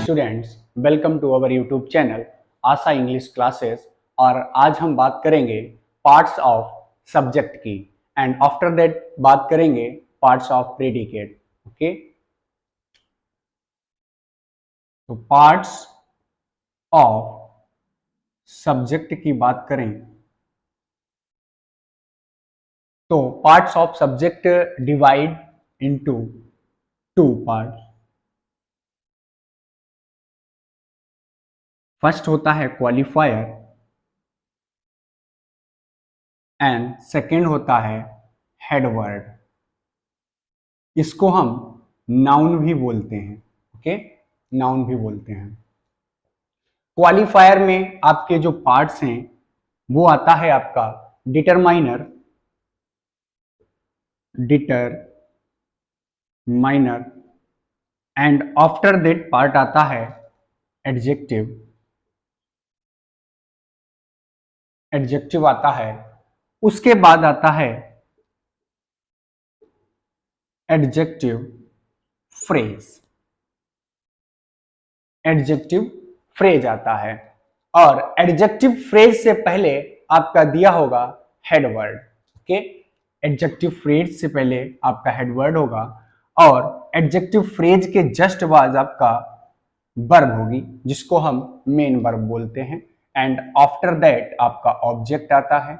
Students, welcome to our YouTube channel Asha English classes. और आज हम बात करेंगे पार्ट्स ऑफ सब्जेक्ट की, एंड आफ्टर दैट बात करेंगे पार्ट्स ऑफ प्रेडिकेट। ओके, तो पार्ट्स ऑफ सब्जेक्ट की बात करें तो parts of subject divide into two part. First होता है क्वालिफायर एंड सेकेंड होता है हेडवर्ड। इसको हम नाउन भी बोलते हैं। ओके, नाउन भी बोलते हैं। क्वालिफायर में आपके जो पार्ट्स हैं वो आता है आपका determiner, and after that part आता है एडजेक्टिव। एडजेक्टिव आता है, उसके बाद आता है एडजेक्टिव फ्रेज। एडजेक्टिव फ्रेज आता है, और एडजेक्टिव फ्रेज से पहले आपका दिया होगा हेडवर्ड। ओके, एडजेक्टिव फ्रेज से पहले आपका हेडवर्ड होगा, और एडजेक्टिव फ्रेज के जस्ट बाद आपका वर्ब होगी, जिसको हम मेन वर्ब बोलते हैं। एंड आफ्टर दैट आपका ऑब्जेक्ट आता है।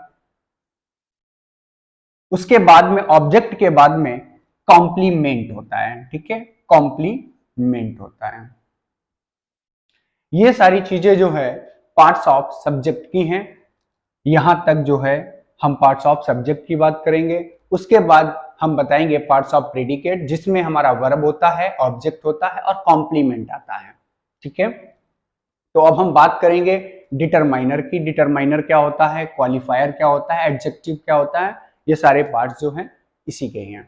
उसके बाद में ऑब्जेक्ट के बाद में कॉम्प्लीमेंट होता है। ठीक है, कॉम्प्लीमेंट होता है। ये सारी चीजें जो है पार्ट्स ऑफ सब्जेक्ट की हैं। यहां तक जो है हम पार्ट्स ऑफ सब्जेक्ट की बात करेंगे। उसके बाद हम बताएंगे पार्ट्स ऑफ प्रेडिकेट, जिसमें हमारा वर्ब होता है, ऑब्जेक्ट होता है और कॉम्प्लीमेंट आता है। ठीक है, तो अब हम बात करेंगे डिटरमाइनर की। डिटरमाइनर क्या होता है, क्वालिफायर क्या होता है, एडजेक्टिव क्या होता है, ये सारे पार्ट्स जो हैं इसी के हैं।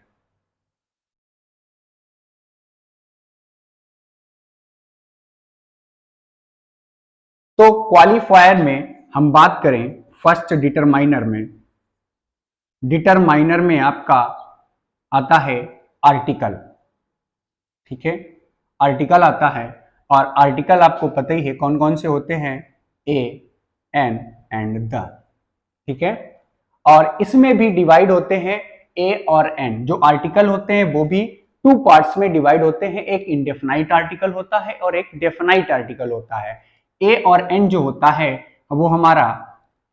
तो क्वालिफायर में हम बात करें फर्स्ट डिटरमाइनर में। डिटरमाइनर में आपका आता है आर्टिकल। ठीक है, आर्टिकल आता है, और आर्टिकल आपको पता ही है कौन कौन से होते हैं, ए, एन एंड द। ठीक है, और इसमें भी डिवाइड होते हैं ए और एन। जो आर्टिकल होते हैं वो भी टू पार्ट्स में डिवाइड होते हैं। एक इंडेफिनाइट आर्टिकल होता है और एक डेफिनाइट आर्टिकल होता है। ए और एन जो होता है वो हमारा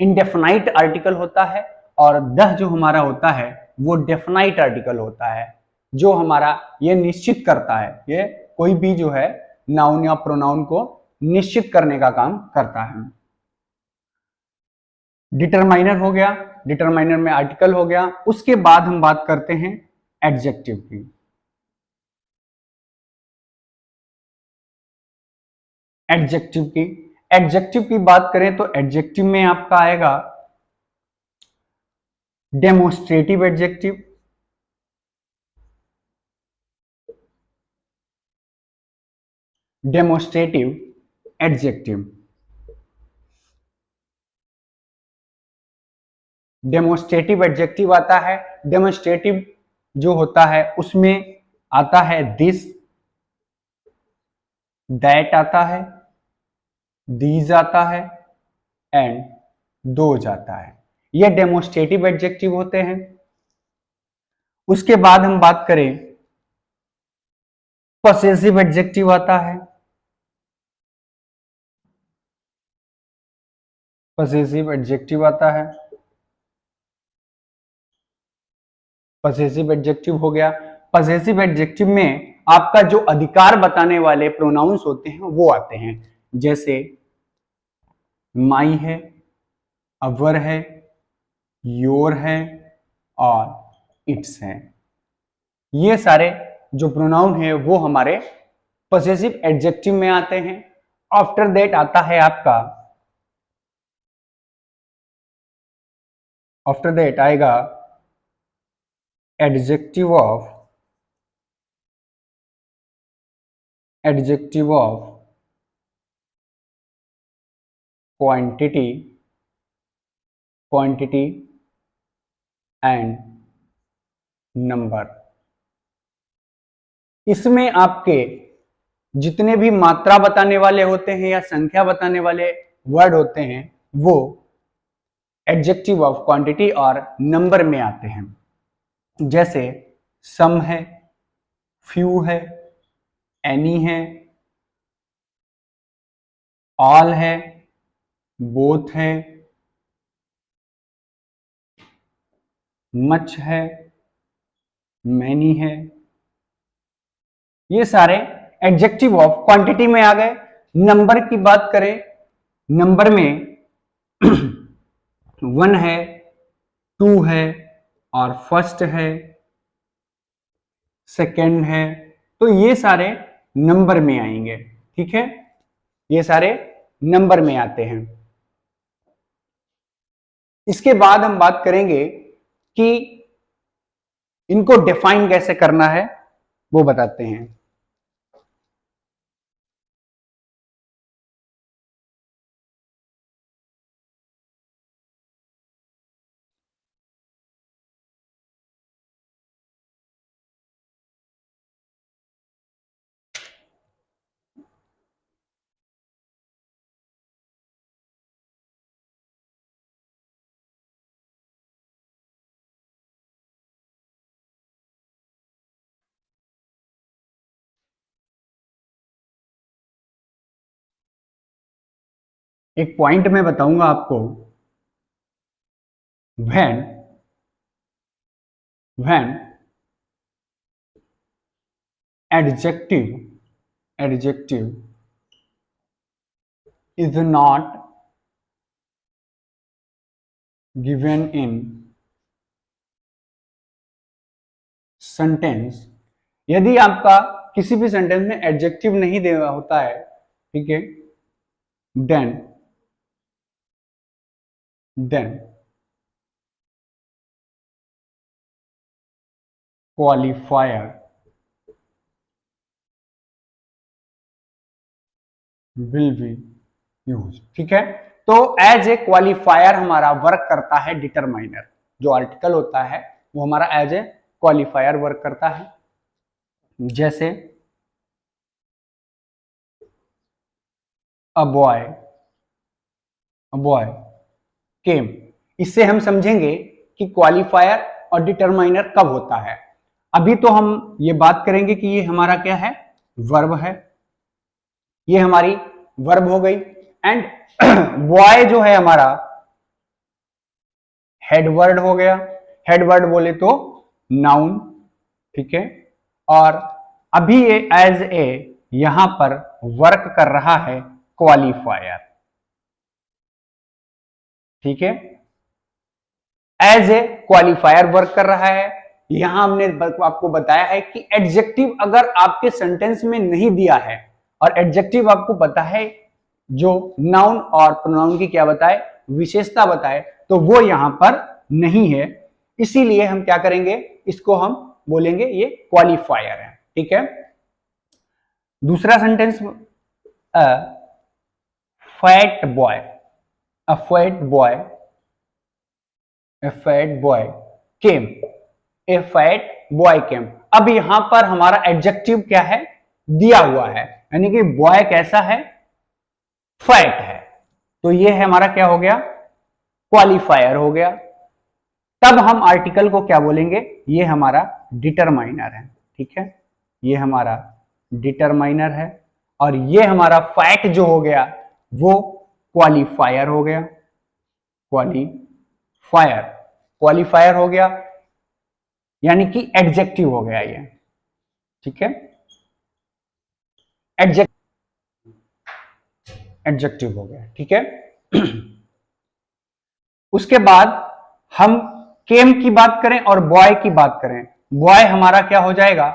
इंडेफिनाइट आर्टिकल होता है, और द जो हमारा होता है वो डेफिनाइट आर्टिकल होता है, जो हमारा ये निश्चित करता है, ये कोई भी जो है नाउन या प्रोनाउन को निश्चित करने का काम करता है। डिटरमाइनर हो गया, डिटरमाइनर में आर्टिकल हो गया। उसके बाद हम बात करते हैं एडजेक्टिव की। एडजेक्टिव की बात करें तो एडजेक्टिव में आपका आएगा demonstrative adjective, demonstrative adjective. Demonstrative adjective आता है। डेमोस्ट्रेटिव जो होता है उसमें आता है दिस, दैट आता है, दीज आता है, एंड दोज आता है। ये डेमोस्ट्रेटिव एडजेक्टिव होते हैं। उसके बाद हम बात करें पॉसेसिव एडजेक्टिव आता है। पॉसेसिव एडजेक्टिव आता है। पॉसेसिव एडजेक्टिव हो गया। पॉसेसिव एडजेक्टिव में आपका जो अधिकार बताने वाले प्रोनाउंस होते हैं वो आते हैं, जैसे माई है, अवर है, योर है और इट्स है। ये सारे जो प्रोनाउन है वो हमारे पॉसेसिव एडजेक्टिव में आते हैं। आफ्टर दैट आता है आपका, आफ्टर दैट आएगा adjective of quantity and number. इसमें आपके जितने भी मात्रा बताने वाले होते हैं या संख्या बताने वाले वर्ड होते हैं वो एडजेक्टिव ऑफ क्वांटिटी और नंबर में आते हैं। जैसे सम है, फ्यू है, एनी है, ऑल है, बोथ है, मच है, मैनी है। ये सारे एडजेक्टिव ऑफ क्वांटिटी में आ गए। नंबर की बात करें, नंबर में 1 है, 2 है और फर्स्ट है, सेकंड है, तो ये सारे नंबर में आएंगे। ठीक है, ये सारे नंबर में आते हैं। इसके बाद हम बात करेंगे कि इनको डिफाइन कैसे करना है, वो बताते हैं। एक पॉइंट मैं बताऊंगा आपको। when adjective is not given in sentence, यदि आपका किसी भी सेंटेंस में एडजेक्टिव नहीं देना होता है, ठीक है, then qualifier will be use. ठीक है, तो एज ए क्वालिफायर हमारा वर्क करता है डिटरमाइनर। जो आर्टिकल होता है वो हमारा एज ए क्वालिफायर वर्क करता है। जैसे अ बॉय केम, इससे हम समझेंगे कि क्वालिफायर और डिटरमाइनर कब होता है। अभी तो हम ये बात करेंगे कि ये हमारा क्या है, वर्ब है, ये हमारी वर्ब हो गई। एंड बॉय जो है हमारा हेड वर्ड हो गया। हेड वर्ड बोले तो नाउन। ठीक है, और अभी ये एज ए यहां पर वर्क कर रहा है क्वालिफायर। ठीक है, एज ए क्वालिफायर वर्क कर रहा है। यहां हमने आपको बताया है कि एडजेक्टिव अगर आपके सेंटेंस में नहीं दिया है और एडजेक्टिव आपको पता है जो नाउन और प्रोनाउन की क्या बताए, विशेषता बताए, तो वो यहां पर नहीं है। इसीलिए हम क्या करेंगे, इसको हम बोलेंगे ये क्वालिफायर है। ठीक है, दूसरा sentence, a fat boy, a fat boy, A fat boy came, A fat boy केम। अब यहां पर हमारा एडजेक्टिव क्या है, दिया हुआ है, यानी कि बॉय कैसा है, फैट है, तो ये है हमारा क्या हो गया, क्वालिफायर हो गया। तब हम आर्टिकल को क्या बोलेंगे, ये हमारा डिटरमाइनर है। ठीक है, ये हमारा डिटरमाइनर है, और ये हमारा फैट जो हो गया वो क्वालिफायर हो गया। क्वालिफायर हो गया, यानी कि एडजेक्टिव हो गया ये। ठीक है, एडजेक्टिव हो गया। ठीक है, उसके बाद हम केम की बात करें और बॉय की बात करें। बॉय हमारा क्या हो जाएगा,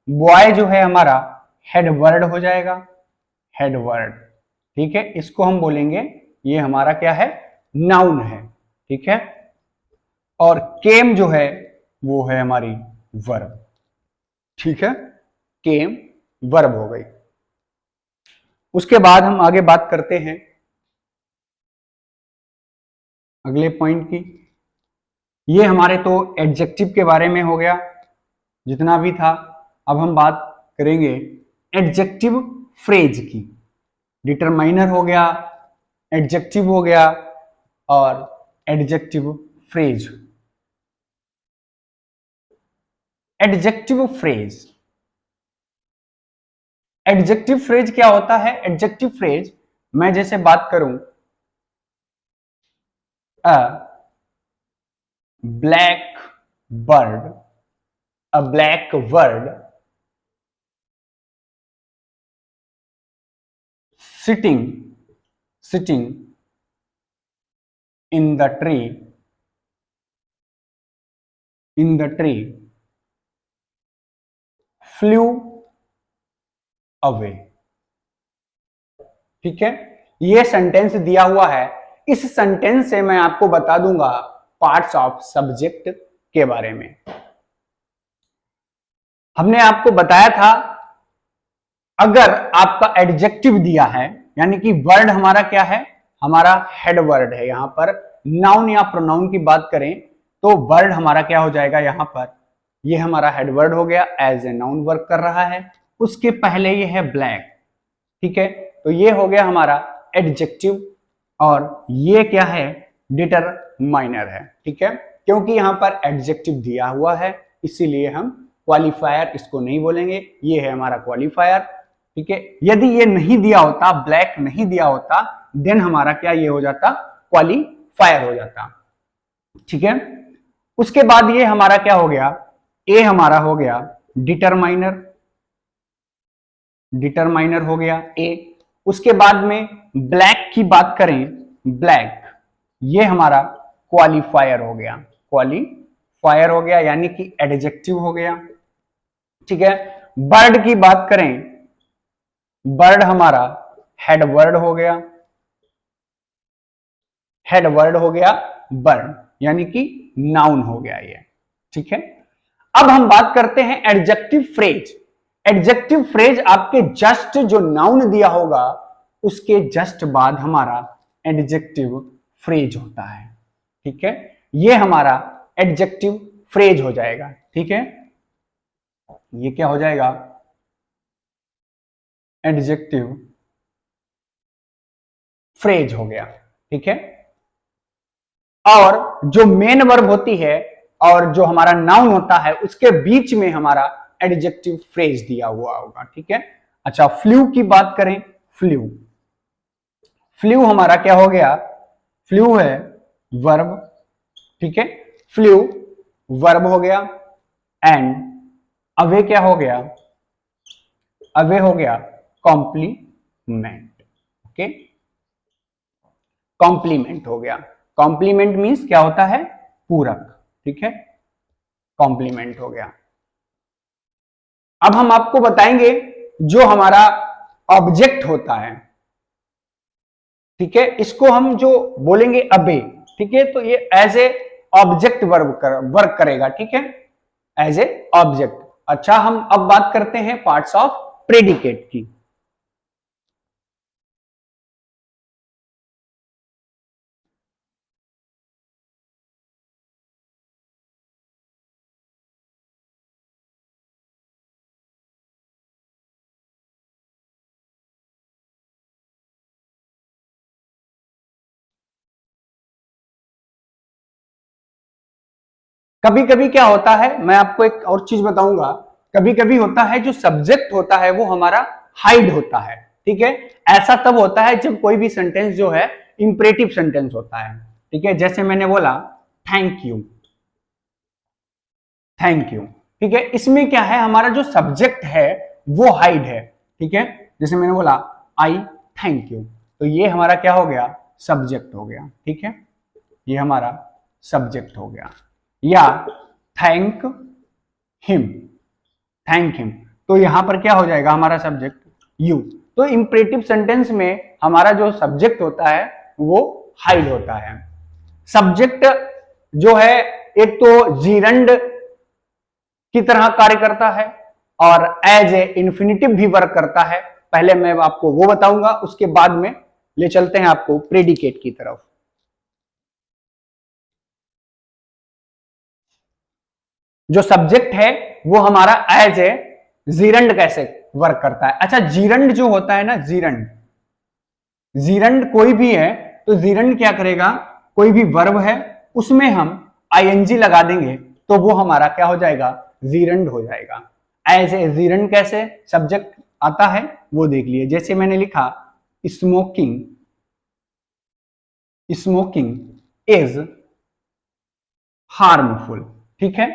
बॉय जो है हमारा हेड वर्ड हो जाएगा, हेड वर्ड। ठीक है, इसको हम बोलेंगे ये हमारा क्या है, नाउन है। ठीक है, और केम जो है वो है हमारी वर्ब। ठीक है, केम वर्ब हो गई। उसके बाद हम आगे बात करते हैं अगले पॉइंट की। ये हमारे तो एडजेक्टिव के बारे में हो गया जितना भी था। अब हम बात करेंगे एडजेक्टिव फ्रेज की। डिटरमाइनर हो गया, एडजेक्टिव हो गया और adjective phrase. Adjective phrase, adjective phrase क्या होता है? एडजेक्टिव फ्रेज, मैं जैसे बात करूं, अ black bird, a black bird sitting sitting in the tree flew away। ठीक है, ये सेंटेंस दिया हुआ है। इस सेंटेंस से मैं आपको बता दूंगा पार्ट्स ऑफ सब्जेक्ट के बारे में। हमने आपको बताया था, अगर आपका एडजेक्टिव दिया है, यानी कि वर्ड हमारा क्या है, हमारा हेड वर्ड है। यहां पर नाउन या प्रोनाउन की बात करें तो वर्ड हमारा क्या हो जाएगा, यहां पर ये हमारा हेड वर्ड हो गया, एज ए नाउन वर्क कर रहा है। उसके पहले ये है ब्लैक, ठीक है, तो ये हो गया हमारा एडजेक्टिव, और ये क्या है, डिटरमाइनर है। ठीक है, क्योंकि यहां पर एडजेक्टिव दिया हुआ है इसीलिए हम क्वालिफायर इसको नहीं बोलेंगे, ये है हमारा क्वालिफायर। ठीक है, यदि ये नहीं दिया होता, ब्लैक नहीं दिया होता, देन हमारा क्या ये हो जाता, क्वालिफायर हो जाता। ठीक है, उसके बाद ये हमारा क्या हो गया, ए हमारा हो गया डिटरमाइनर, डिटरमाइनर हो गया ए। उसके बाद में ब्लैक की बात करें, ब्लैक ये हमारा क्वालिफायर हो गया, क्वालिफायर हो गया, यानी कि एडजेक्टिव हो गया। ठीक है, बर्ड की बात करें, बर्ड हमारा हेड वर्ड हो गया, हेड वर्ड हो गया बर्ड, यानी कि नाउन हो गया ये। ठीक है, अब हम बात करते हैं एडजेक्टिव फ्रेज। एडजेक्टिव फ्रेज आपके जस्ट जो नाउन दिया होगा उसके जस्ट बाद हमारा एडजेक्टिव फ्रेज होता है। ठीक है, ये हमारा एडजेक्टिव फ्रेज हो जाएगा। ठीक है, ये क्या हो जाएगा, एडजेक्टिव फ्रेज हो गया। ठीक है, और जो मेन वर्ब होती है और जो हमारा नाउन होता है उसके बीच में हमारा एडजेक्टिव फ्रेज दिया हुआ होगा। ठीक है, अच्छा फ्लू की बात करें, फ्लू, फ्लू हमारा क्या हो गया, फ्लू है वर्ब। ठीक है, फ्लू वर्ब हो गया, एंड अवे क्या हो गया, अवे हो गया कॉम्प्लीमेंट। ओके, कॉम्प्लीमेंट हो गया, कॉम्प्लीमेंट मीन्स क्या होता है, पूरक। ठीक है, कॉम्प्लीमेंट हो गया। अब हम आपको बताएंगे जो हमारा ऑब्जेक्ट होता है, ठीक है, इसको हम जो बोलेंगे अबे, ठीक है, तो ये एज ए ऑब्जेक्ट वर्क करेगा। ठीक है, एज ए ऑब्जेक्ट। अच्छा, हम अब बात करते हैं पार्ट्स ऑफ प्रेडिकेट की। कभी कभी क्या होता है, मैं आपको एक और चीज बताऊंगा, कभी कभी होता है जो सब्जेक्ट होता है वो हमारा हाइड होता है। ठीक है, ऐसा तब होता है जब कोई भी सेंटेंस जो है इंपरेटिव सेंटेंस होता है। ठीक है, जैसे मैंने बोला थैंक यू, थैंक यू। ठीक है, इसमें क्या है, हमारा जो सब्जेक्ट है वो हाइड है। ठीक है, जैसे मैंने बोला आई थैंक यू, तो ये हमारा क्या हो गया, सब्जेक्ट हो गया। ठीक है, ये हमारा सब्जेक्ट हो गया। या थैंक हिम, थैंक हिम, तो यहां पर क्या हो जाएगा हमारा सब्जेक्ट, यू। तो इंपरेटिव सेंटेंस में हमारा जो सब्जेक्ट होता है वो हाइड होता है। सब्जेक्ट जो है एक तो जीरंड की तरह कार्य करता है और एज ए इंफिनिटिव भी वर्क करता है। पहले मैं आपको वो बताऊंगा, उसके बाद में ले चलते हैं आपको प्रेडिकेट की तरफ। जो सब्जेक्ट है वो हमारा एज ए जीरंड कैसे वर्क करता है। अच्छा, जीरंड जो होता है ना, जीरंड, जीरंड कोई भी है तो जीरंड क्या करेगा, कोई भी वर्ब है उसमें हम आईएनजी लगा देंगे तो वो हमारा क्या हो जाएगा, जीरंड हो जाएगा। एज ए जीरंड कैसे सब्जेक्ट आता है वो देख लिए। जैसे मैंने लिखा स्मोकिंग, स्मोकिंग इज हार्मफुल, ठीक है,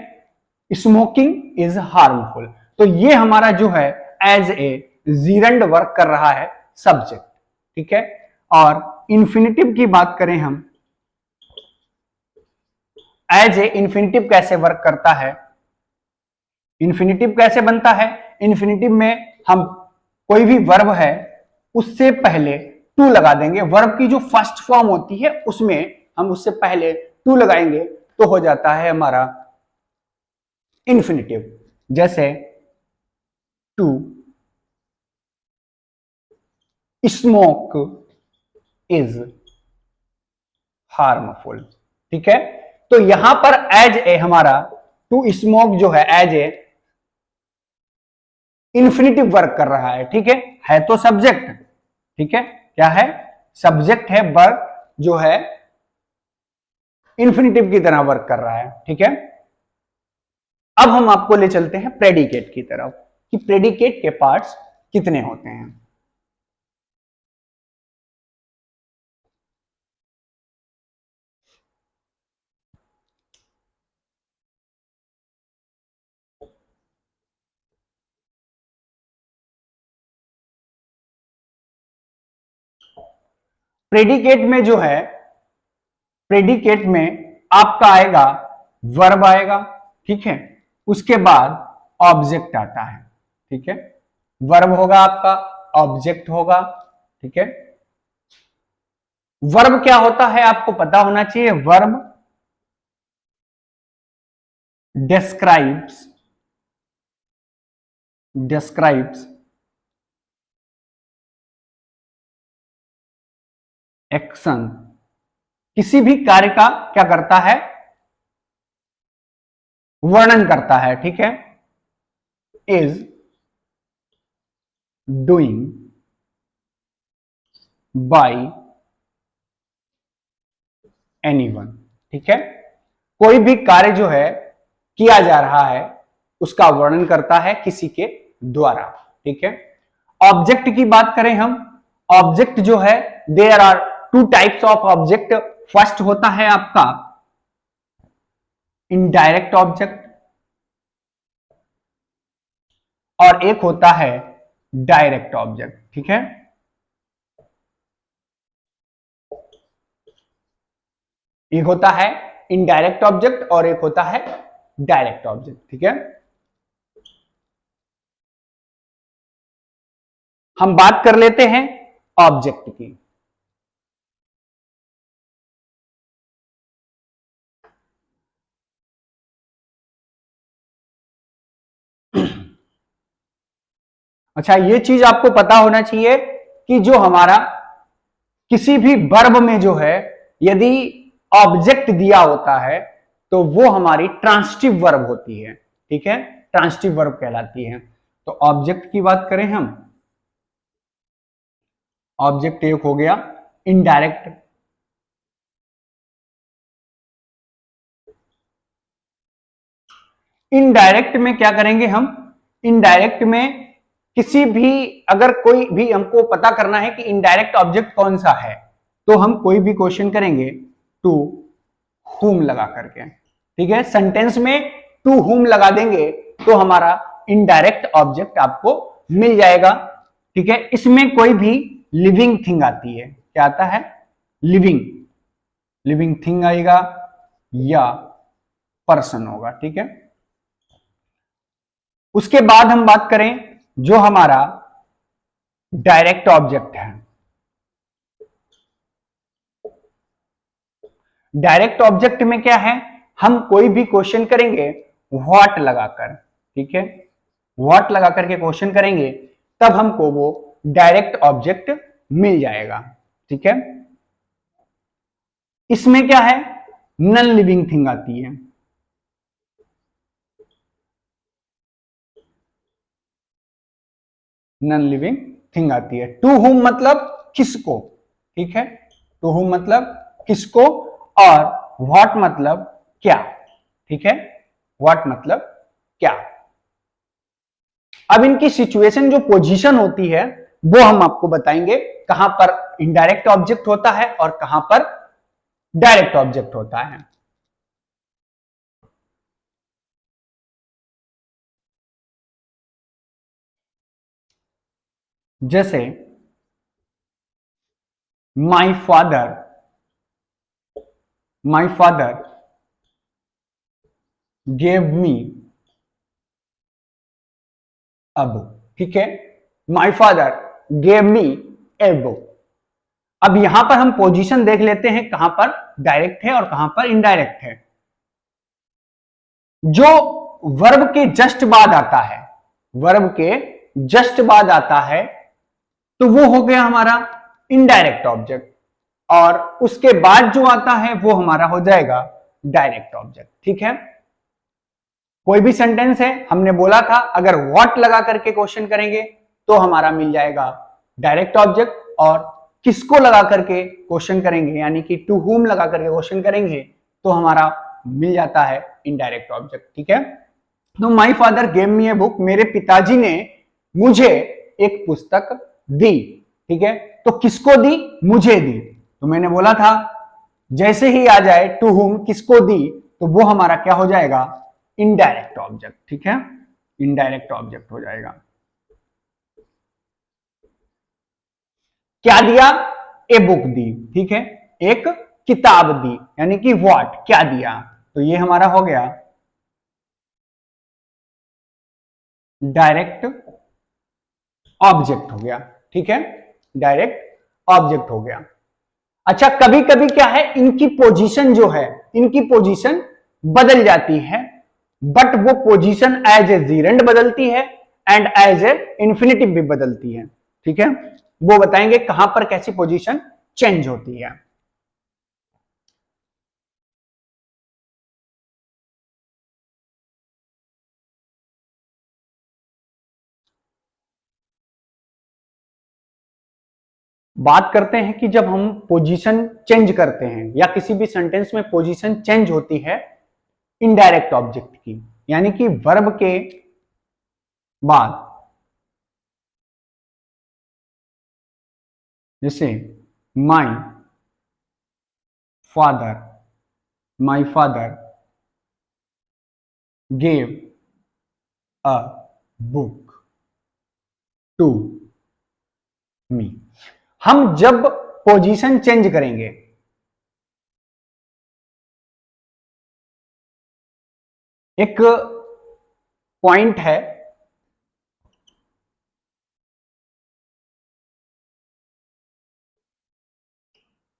स्मोकिंग इज हार्मफुल। तो ये हमारा जो है एज ए जीरंड वर्क कर रहा है सब्जेक्ट, ठीक है। और इंफिनिटिव की बात करें हम, एज ए इंफिनिटिव कैसे वर्क करता है, इंफिनिटिव कैसे बनता है, इंफिनिटिव में हम कोई भी वर्ब है उससे पहले टू लगा देंगे, वर्ब की जो फर्स्ट फॉर्म होती है उसमें हम उससे पहले टू लगाएंगे तो हो जाता है हमारा इंफिनिटिव। जैसे टू स्मोक इज हार्मफुल, ठीक है। तो यहां पर एज ए हमारा टू स्मोक जो है एज ए इंफिनिटिव वर्क कर रहा है, ठीक है तो सब्जेक्ट, ठीक है, क्या है, सब्जेक्ट है, वर्क जो है इंफिनिटिव की तरह वर्क कर रहा है, ठीक है। अब हम आपको ले चलते हैं प्रेडिकेट की तरफ कि प्रेडिकेट के पार्ट्स कितने होते हैं। प्रेडिकेट में जो है, प्रेडिकेट में आपका आएगा वर्ब आएगा, ठीक है, उसके बाद ऑब्जेक्ट आता है, ठीक है, वर्ब होगा आपका, ऑब्जेक्ट होगा, ठीक है। वर्ब क्या होता है आपको पता होना चाहिए, वर्ब describes एक्शन, किसी भी कार्य का क्या करता है, वर्णन करता है, ठीक है। इज डूइंग बाय एनीवन, ठीक है, कोई भी कार्य जो है किया जा रहा है उसका वर्णन करता है किसी के द्वारा, ठीक है। ऑब्जेक्ट की बात करें हम, ऑब्जेक्ट जो है there are two types of object, first होता है आपका इनडायरेक्ट ऑब्जेक्ट और एक होता है डायरेक्ट ऑब्जेक्ट, ठीक है। एक होता है इनडायरेक्ट ऑब्जेक्ट और एक होता है डायरेक्ट ऑब्जेक्ट, ठीक है। हम बात कर लेते हैं ऑब्जेक्ट की। अच्छा, ये चीज आपको पता होना चाहिए कि जो हमारा किसी भी वर्ब में जो है यदि ऑब्जेक्ट दिया होता है तो वो हमारी ट्रांसिटिव वर्ब होती है, ठीक है, ट्रांसिटिव वर्ब कहलाती है। तो ऑब्जेक्ट की बात करें हम, ऑब्जेक्ट एक हो गया इनडायरेक्ट, इनडायरेक्ट में क्या करेंगे हम, इनडायरेक्ट में किसी भी, अगर कोई भी हमको पता करना है कि इनडायरेक्ट ऑब्जेक्ट कौन सा है तो हम कोई भी क्वेश्चन करेंगे टू हुम लगा करके, ठीक है, सेंटेंस में टू हुम लगा देंगे तो हमारा इनडायरेक्ट ऑब्जेक्ट आपको मिल जाएगा, ठीक है। इसमें कोई भी लिविंग थिंग आती है, क्या आता है, लिविंग, लिविंग थिंग आएगा या पर्सन होगा, ठीक है। उसके बाद हम बात करें जो हमारा डायरेक्ट ऑब्जेक्ट है, डायरेक्ट ऑब्जेक्ट में क्या है, हम कोई भी क्वेश्चन करेंगे व्हाट लगाकर, ठीक है, व्हाट लगा करके क्वेश्चन करेंगे तब हमको वो डायरेक्ट ऑब्जेक्ट मिल जाएगा, ठीक है। इसमें क्या है, नॉन लिविंग थिंग आती है, नॉन लिविंग थिंग आती है। टू हुम मतलब किसको, ठीक है, टू हुम मतलब किसको, और व्हाट मतलब क्या, ठीक है, व्हाट मतलब क्या। अब इनकी सिचुएशन जो पोजीशन होती है वो हम आपको बताएंगे, कहां पर इनडायरेक्ट ऑब्जेक्ट होता है और कहां पर डायरेक्ट ऑब्जेक्ट होता है। जैसे my father gave me a book, ठीक है, माई father gave me a book. अब यहां पर हम पोजीशन देख लेते हैं, कहां पर डायरेक्ट है और कहां पर इनडायरेक्ट है। जो वर्ब के जस्ट बाद आता है, वर्ब के जस्ट बाद आता है, तो वो हो गया हमारा इनडायरेक्ट ऑब्जेक्ट, और उसके बाद जो आता है वो हमारा हो जाएगा डायरेक्ट ऑब्जेक्ट, ठीक है। कोई भी सेंटेंस है, हमने बोला था अगर व्हाट लगा करके क्वेश्चन करेंगे तो हमारा मिल जाएगा डायरेक्ट ऑब्जेक्ट, और किसको लगा करके क्वेश्चन करेंगे यानी कि टू हुम लगा करके क्वेश्चन करेंगे तो हमारा मिल जाता है इनडायरेक्ट ऑब्जेक्ट, ठीक है। तो माई father gave me a book, मेरे पिताजी ने मुझे एक पुस्तक दी, ठीक है। तो किसको दी, मुझे दी, तो मैंने बोला था जैसे ही आ जाए टू हुम किसको दी तो वो हमारा क्या हो जाएगा, इनडायरेक्ट ऑब्जेक्ट, ठीक है, इनडायरेक्ट ऑब्जेक्ट हो जाएगा। क्या दिया, ए बुक दी, ठीक है, एक किताब दी, यानी कि व्हाट क्या दिया, तो ये हमारा हो गया डायरेक्ट ऑब्जेक्ट हो गया, ठीक है, डायरेक्ट ऑब्जेक्ट हो गया। अच्छा, कभी कभी क्या है, इनकी पोजीशन जो है, इनकी पोजीशन बदल जाती है, बट वो पोजीशन एज ए जीरेंड बदलती है एंड एज ए इंफिनिटिव भी बदलती है, ठीक है। वो बताएंगे कहां पर कैसी पोजीशन चेंज होती है। बात करते हैं कि जब हम पोजीशन चेंज करते हैं या किसी भी सेंटेंस में पोजीशन चेंज होती है इनडायरेक्ट ऑब्जेक्ट की, यानी कि वर्ब के बाद, जैसे my father gave a book to me. हम जब पोजीशन चेंज करेंगे, एक पॉइंट है,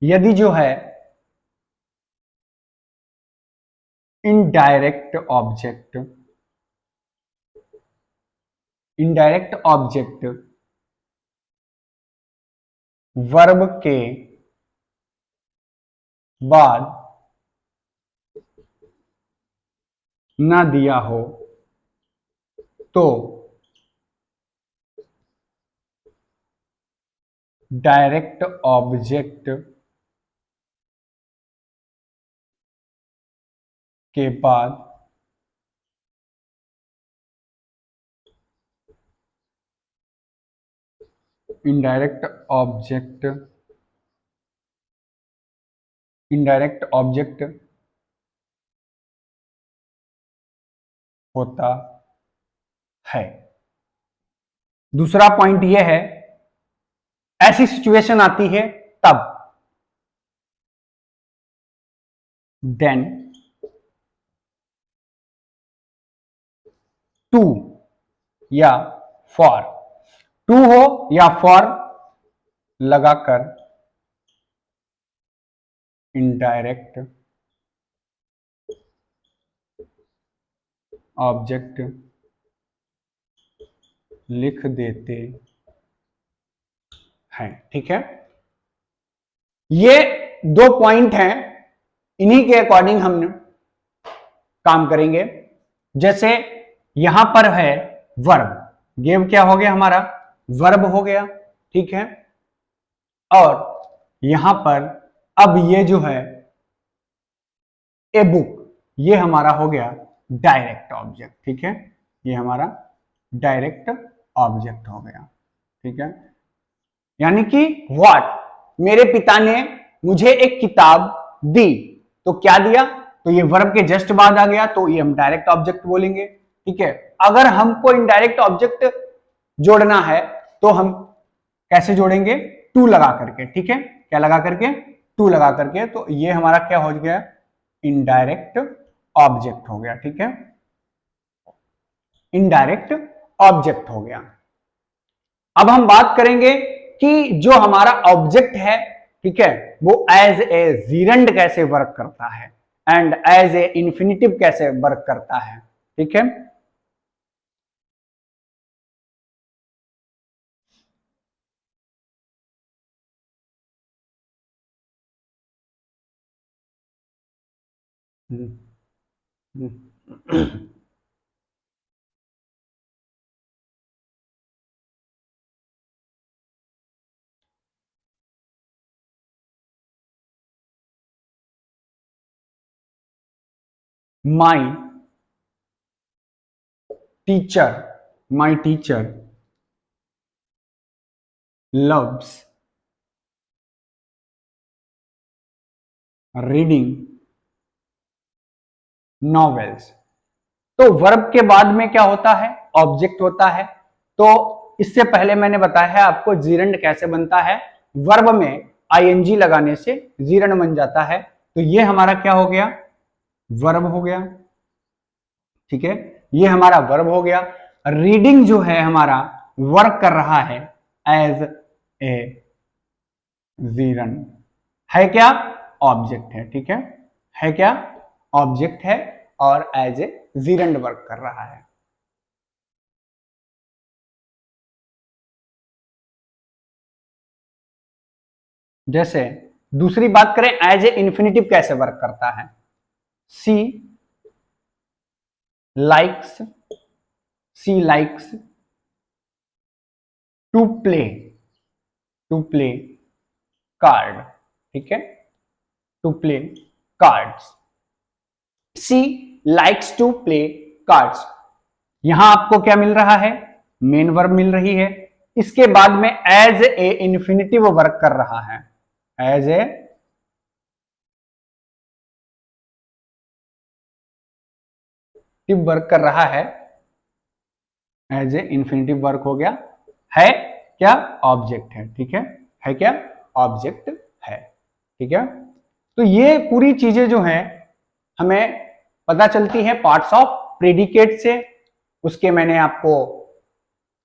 यदि जो है इनडायरेक्ट ऑब्जेक्ट वर्ब के बाद ना दिया हो तो डायरेक्ट ऑब्जेक्ट के बाद इनडायरेक्ट ऑब्जेक्ट होता है। दूसरा पॉइंट यह है, ऐसी सिचुएशन आती है तब, देन टू या फॉर, टू हो या फॉर लगाकर इनडायरेक्ट ऑब्जेक्ट लिख देते हैं, ठीक है। ये दो पॉइंट हैं, इन्हीं के अकॉर्डिंग हम काम करेंगे। जैसे यहां पर है वर्ब, गेव क्या हो गया हमारा वर्ब हो गया, ठीक है। और यहां पर अब ये जो है ए बुक, ये हमारा हो गया डायरेक्ट ऑब्जेक्ट, ठीक है। ये हमारा डायरेक्ट ऑब्जेक्ट हो गया, ठीक है। यानी कि व्हाट, मेरे पिता ने मुझे एक किताब दी, तो क्या दिया, तो ये वर्ब के जस्ट बाद आ गया, तो ये हम डायरेक्ट ऑब्जेक्ट बोलेंगे, ठीक है। अगर हमको इनडायरेक्ट ऑब्जेक्ट जोड़ना है तो हम कैसे जोड़ेंगे, टू लगा करके, ठीक है। क्या लगा करके, टू लगा करके, तो ये हमारा क्या हो गया, इनडायरेक्ट ऑब्जेक्ट हो गया, ठीक है। इनडायरेक्ट ऑब्जेक्ट हो गया। अब हम बात करेंगे कि जो हमारा ऑब्जेक्ट है, ठीक है, वो एज ए जीरंड कैसे वर्क करता है एंड एज ए इंफिनिटिव कैसे वर्क करता है, ठीक है। My teacher loves reading novels. तो वर्ब के बाद में क्या होता है, ऑब्जेक्ट होता है। तो इससे पहले मैंने बताया है आपको जीरंड कैसे बनता है, वर्ब में आईएनजी लगाने से जीरंड बन जाता है। तो ये हमारा क्या हो गया, वर्ब हो गया, ठीक है। ये हमारा वर्ब हो गया। रीडिंग जो है हमारा वर्क कर रहा है एज ए जीरंड, है क्या, ऑब्जेक्ट है, ठीक है क्या, ऑब्जेक्ट है और एज ए जीरंड वर्क कर रहा है। जैसे दूसरी बात करें, एज ए इंफिनिटिव कैसे वर्क करता है, she likes to play card, ठीक है, to play cards. She likes to play cards, यहां आपको क्या मिल रहा है, मेन वर्ब मिल रही है। इसके बाद में एज ए इंफिनिटिव वर्क कर रहा है, एज ए वर्क कर रहा है, एज ए इंफिनिटिव वर्क हो गया, है क्या, ऑब्जेक्ट है, ठीक है क्या, ऑब्जेक्ट है, ठीक है। तो ये पूरी चीजें जो हैं हमें पता चलती है पार्ट्स ऑफ प्रेडिकेट से। उसके मैंने आपको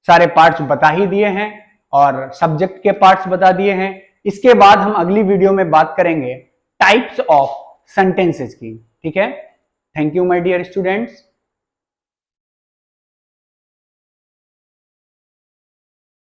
सारे पार्ट्स बता ही दिए हैं और सब्जेक्ट के पार्ट्स बता दिए हैं। इसके बाद हम अगली वीडियो में बात करेंगे टाइप्स ऑफ सेंटेंसेस की, ठीक है। Thank you my dear students.